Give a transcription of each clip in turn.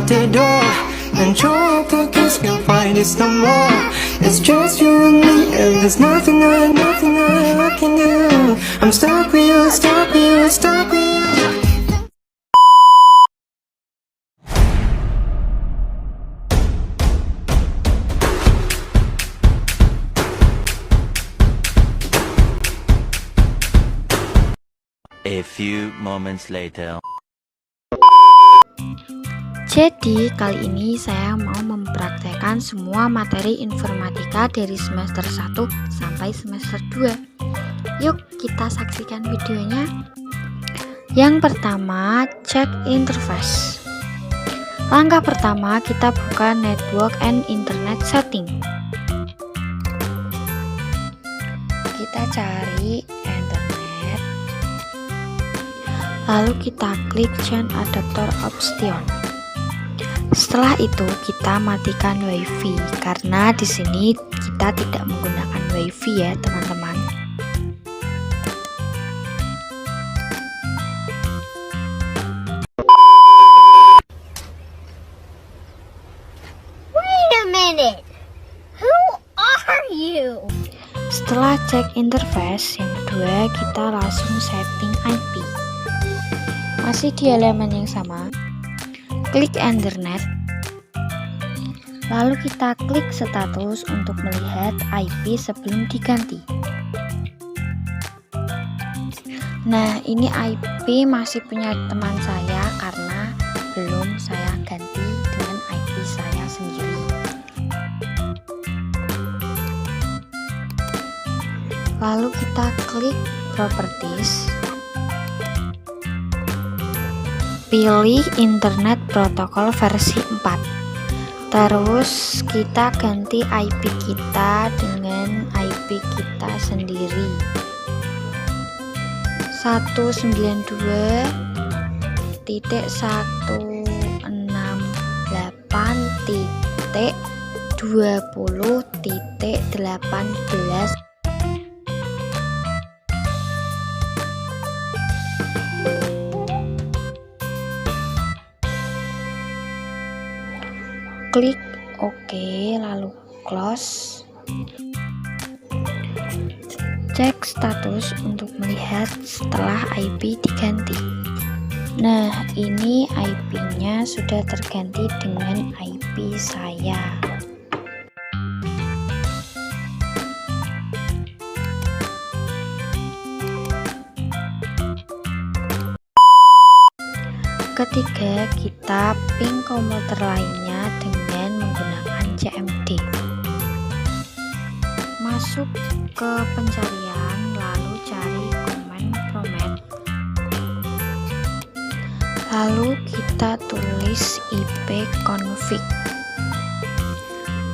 out the door and throw up the kiss, can't find this no more. It's just you and me, and there's nothing I can do. I'm stuck with you, stuck with you, stuck with you. A few moments later. Jadi kali ini saya mau mempraktekkan semua materi informatika dari semester 1 sampai semester 2. Yuk kita saksikan videonya. Yang pertama, cek interface. Langkah pertama, kita buka network and internet setting. Kita cari internet, lalu kita klik change adapter option. Setelah itu kita matikan WiFi karena di sini kita tidak menggunakan WiFi ya teman-teman. Wait a minute. Who are you? Setelah cek interface, yang kedua kita langsung setting IP. Masih di halaman yang sama. Klik internet, lalu kita klik status untuk melihat IP sebelum diganti. Nah, ini IP masih punya teman saya karena belum saya ganti dengan IP saya sendiri. Lalu kita klik properties, pilih internet protokol versi 4. Terus kita ganti IP kita dengan IP kita sendiri. 192.168.20.18. Klik OK, lalu close. Cek status untuk melihat setelah IP diganti. Nah, ini IP-nya sudah terganti dengan IP saya. Ketiga, kita ping komputer lainnya dengan menggunakan CMD. Masuk ke pencarian, lalu cari command prompt. Lalu kita tulis ipconfig.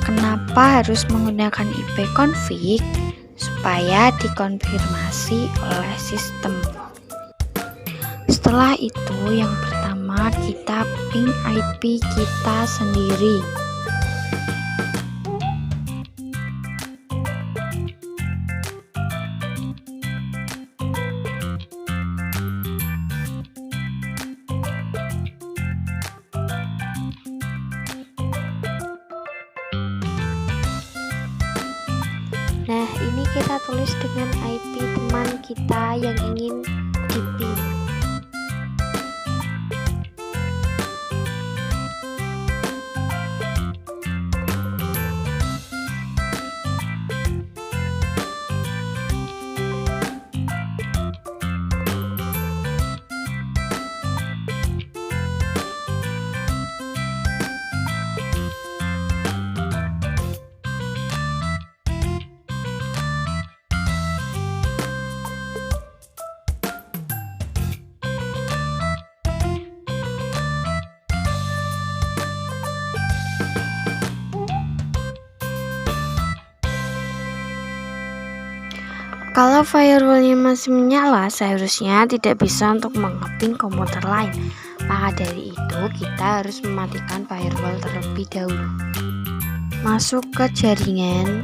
Kenapa harus menggunakan ipconfig? Supaya dikonfirmasi oleh sistem. Setelah itu, yang pertama kita ping IP kita sendiri. Nah, ini kita tulis dengan IP teman kita yang ingin di-ping. Kalau firewallnya masih menyala, seharusnya tidak bisa untuk mengeping komputer lain. Maka dari itu, kita harus mematikan firewall terlebih dahulu. Masuk ke jaringan,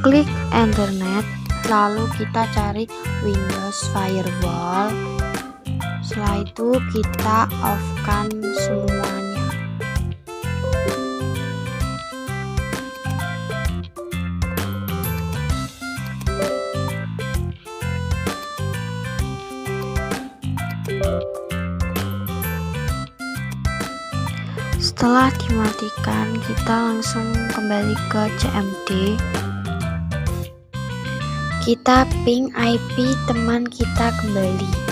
klik internet, lalu kita cari Windows Firewall. Setelah itu kita off-kan semuanya. Setelah dimatikan, kita langsung kembali ke CMD. Kita ping IP teman kita kembali.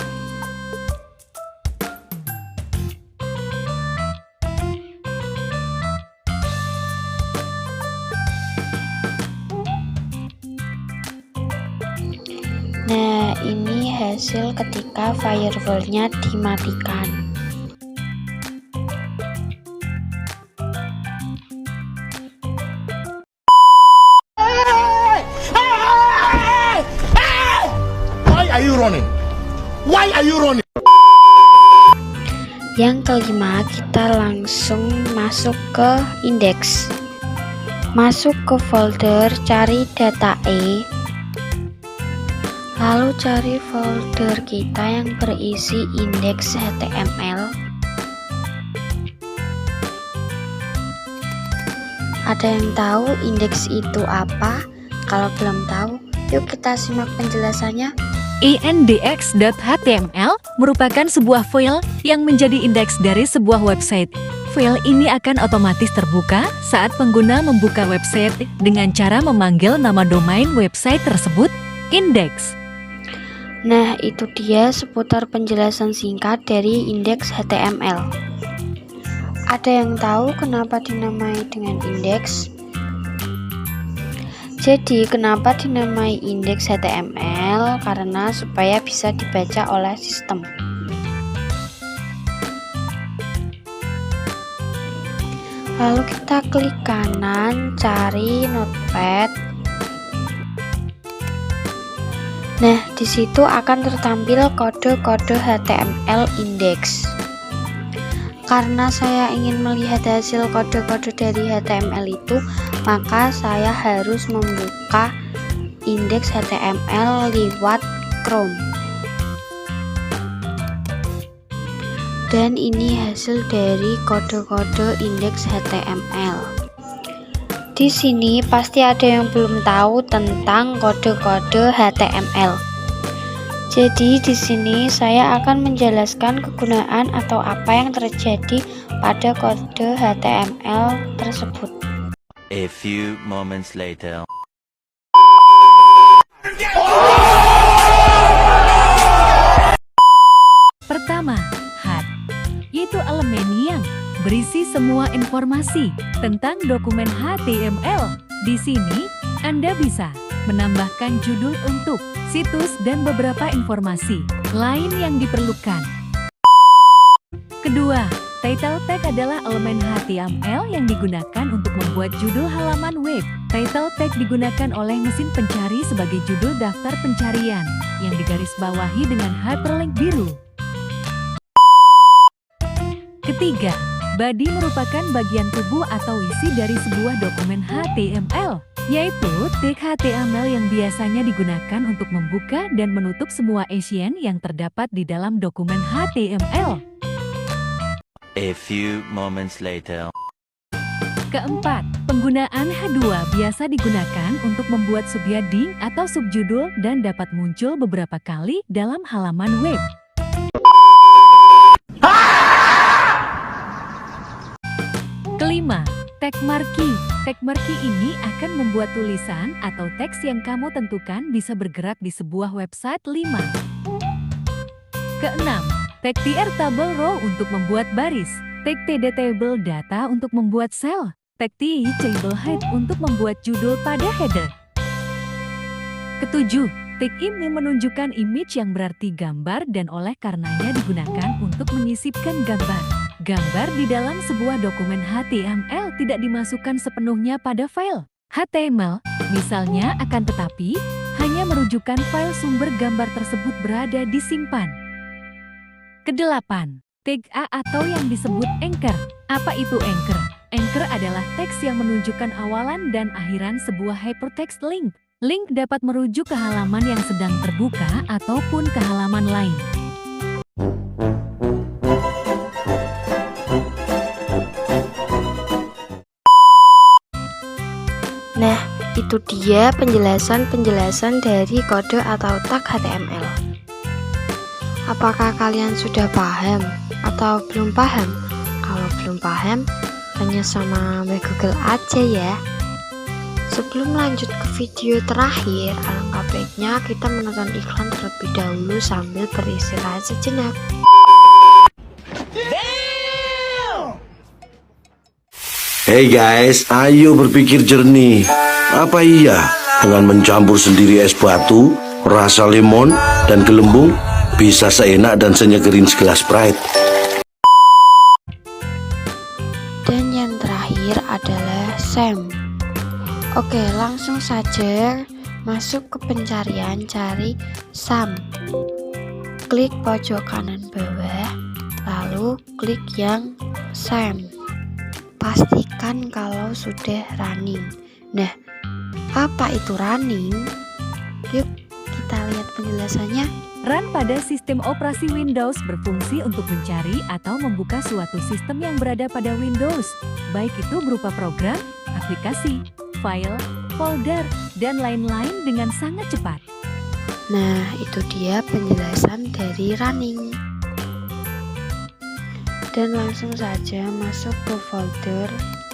Nah, ini hasil ketika firewall-nya dimatikan. Why are you running? Why are you running? Yang kelima, kita langsung masuk ke indeks. Masuk ke folder, cari data E. Lalu cari folder kita yang berisi indeks HTML. Ada yang tahu indeks itu apa? Kalau belum tahu, yuk kita simak penjelasannya. Index.html merupakan sebuah file yang menjadi indeks dari sebuah website. File ini akan otomatis terbuka saat pengguna membuka website dengan cara memanggil nama domain website tersebut, indeks. Nah, itu dia seputar penjelasan singkat dari indeks HTML. Ada yang tahu kenapa dinamai dengan indeks? Jadi, kenapa dinamai indeks HTML? Karena supaya bisa dibaca oleh sistem. Lalu kita klik kanan, cari notepad. Nah, di situ akan tertampil kode-kode HTML index. Karena saya ingin melihat hasil kode-kode dari HTML itu, maka saya harus membuka indeks HTML lewat Chrome. Dan ini hasil dari kode-kode indeks HTML. Di sini pasti ada yang belum tahu tentang kode-kode HTML. Jadi di sini saya akan menjelaskan kegunaan atau apa yang terjadi pada kode HTML tersebut. A few moments later. Pertama, HAT, yaitu elemen yang berisi semua informasi tentang dokumen HTML. Di sini, Anda bisa menambahkan judul untuk situs dan beberapa informasi lain yang diperlukan. Kedua, title tag adalah elemen HTML yang digunakan untuk membuat judul halaman web. Title tag digunakan oleh mesin pencari sebagai judul daftar pencarian yang digarisbawahi dengan hyperlink biru. Ketiga, body merupakan bagian tubuh atau isi dari sebuah dokumen HTML, yaitu tag HTML yang biasanya digunakan untuk membuka dan menutup semua isian yang terdapat di dalam dokumen HTML. A few moments later. Keempat, penggunaan H2 biasa digunakan untuk membuat subheading atau subjudul dan dapat muncul beberapa kali dalam halaman web. Kelima, tag marquee. Tag marquee ini akan membuat tulisan atau teks yang kamu tentukan bisa bergerak di sebuah website. 5. Keenam, tag tr table row untuk membuat baris. Tag td table data untuk membuat sel. Tag t table head untuk membuat judul pada header. Ketujuh, tag image menunjukkan image yang berarti gambar dan oleh karenanya digunakan untuk menyisipkan gambar. Gambar di dalam sebuah dokumen HTML tidak dimasukkan sepenuhnya pada file HTML, misalnya, akan tetapi hanya merujukan file sumber gambar tersebut berada disimpan. Kedelapan, tag A atau yang disebut anchor. Apa itu anchor? Anchor adalah teks yang menunjukkan awalan dan akhiran sebuah hypertext link. Link dapat merujuk ke halaman yang sedang terbuka ataupun ke halaman lain. itu dia penjelasan-penjelasan dari kode atau tag HTML. Apakah kalian sudah paham atau belum paham? Kalau belum paham, tanya sama Mbak Google aja ya. Sebelum lanjut ke video terakhir, alangkah baiknya kita menonton iklan terlebih dahulu sambil beristirahat sejenak. Hey guys, ayo berpikir jernih. Apa iya dengan mencampur sendiri es batu, rasa lemon, dan gelembung bisa seenak dan senyegerin segelas Sprite? Dan yang terakhir adalah Sam. Oke, langsung saja masuk ke pencarian, cari Sam. Klik pojok kanan bawah, lalu klik yang Sam. Pastikan kalau sudah running. Nah, apa itu running? Yuk kita lihat penjelasannya. Run pada sistem operasi Windows berfungsi untuk mencari atau membuka suatu sistem yang berada pada Windows, baik itu berupa program, aplikasi, file, folder, dan lain-lain dengan sangat cepat. Nah, itu dia penjelasan dari running. Dan langsung saja masuk ke folder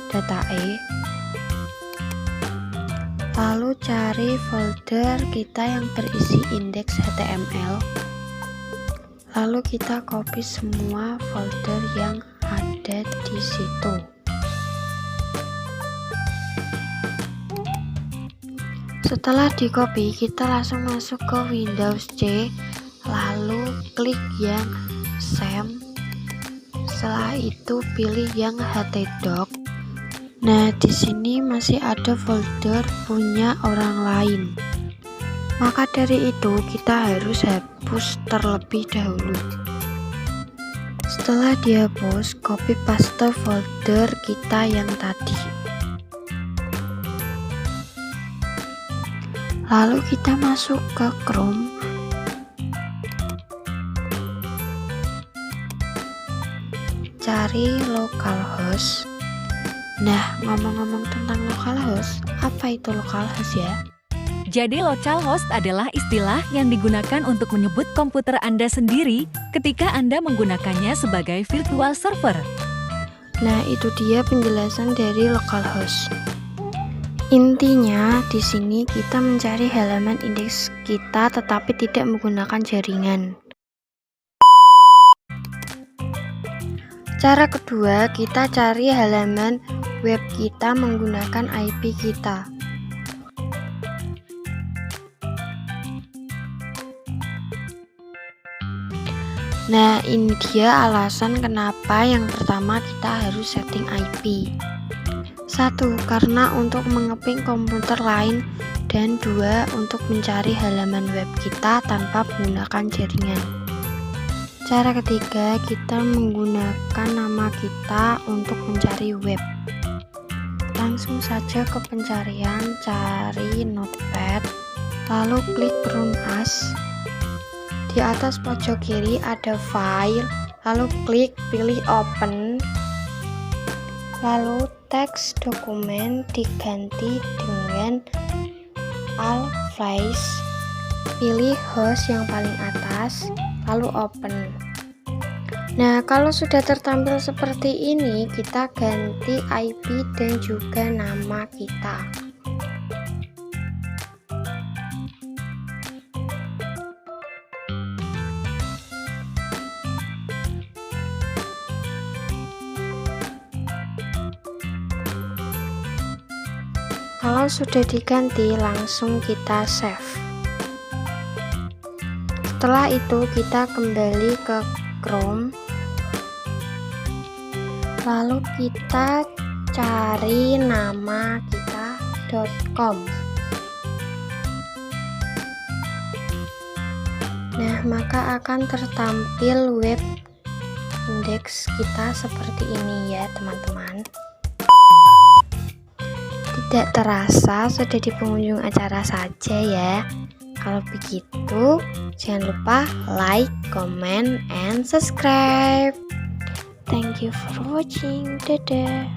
data.e, lalu cari folder kita yang berisi indeks HTML, lalu kita copy semua folder yang ada di situ. Setelah di copy, kita langsung masuk ke Windows C, lalu klik yang Sam. Setelah itu pilih yang htdoc. Nah, di sini masih ada folder punya orang lain. Maka dari itu kita harus hapus terlebih dahulu. Setelah dihapus, copy paste folder kita yang tadi. Lalu kita masuk ke Chrome. Cari localhost. Nah, ngomong-ngomong tentang localhost, apa itu localhost ya? Jadi localhost adalah istilah yang digunakan untuk menyebut komputer Anda sendiri ketika Anda menggunakannya sebagai virtual server. Nah, itu dia penjelasan dari localhost. Intinya di sini kita mencari halaman indeks kita tetapi tidak menggunakan jaringan. Cara kedua, kita cari halaman web kita menggunakan IP kita. Nah, ini dia alasan kenapa yang pertama kita harus setting IP. 1. Karena untuk mengeping komputer lain, dan 2. Untuk mencari halaman web kita tanpa menggunakan jaringan. Cara ketiga, kita menggunakan nama kita untuk mencari web. Langsung saja ke pencarian, cari Notepad, lalu klik Run As. Di atas pojok kiri ada file, lalu klik pilih Open. Lalu teks dokumen diganti dengan all files. Pilih host yang paling atas, lalu open. Nah, kalau sudah tertampil seperti ini, kita ganti IP dan juga nama kita. Kalau sudah diganti, langsung kita save. Setelah itu kita kembali ke Chrome, lalu kita cari nama kita .com. Nah, maka akan tertampil web indeks kita seperti ini ya teman-teman. Tidak terasa sudah di penghujung acara saja ya. Kalau begitu, jangan lupa like, comment, and subscribe. Thank you for watching. Dadah.